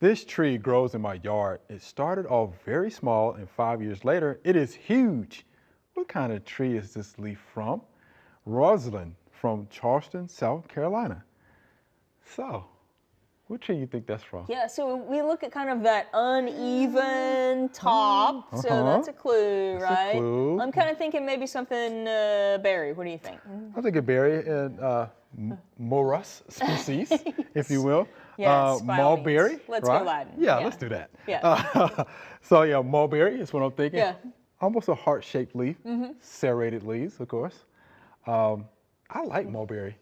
This tree grows in my yard. It started off very small, and 5 years later, it is huge. What kind of tree is this leaf from? Rosalind from Charleston, South Carolina. So, what tree you think that's from? Yeah, so we look at kind of that uneven top, so that's a clue, That's right? a clue. I'm kind of thinking maybe something berry. What do you think? I think a berry and Morus species, if you will. Yes, by all means. Mulberry. Let's right? go Latin. Yeah, let's do that. Yeah. So yeah, mulberry is what I'm thinking. Yeah. Almost a heart-shaped leaf, serrated leaves, of course. I like mulberry.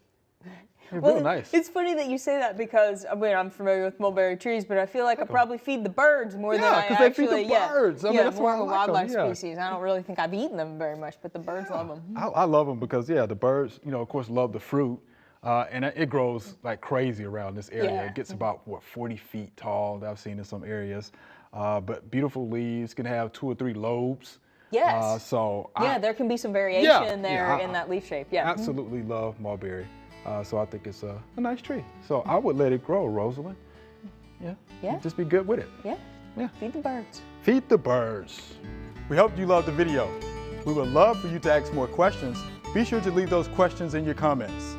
They're real nice. It's funny that you say that because I mean I'm familiar with mulberry trees, but I feel like I probably feed the birds more than I because they actually. feed the birds. I mean, that's more why of a I like them, wildlife yeah. species. I don't really think I've eaten them very much, but the birds love them. I love them because the birds, of course, love the fruit, and it grows like crazy around this area. Yeah. It gets about 40 feet tall that I've seen in some areas, but beautiful leaves, can have 2 or 3 lobes. Yes. There can be some variation there in that leaf shape. Yeah. Absolutely love mulberry. So I think it's a nice tree. So I would let it grow, Rosalind. Yeah. Just be good with it. Yeah. Feed the birds. Feed the birds. We hope you loved the video. We would love for you to ask more questions. Be sure to leave those questions in your comments.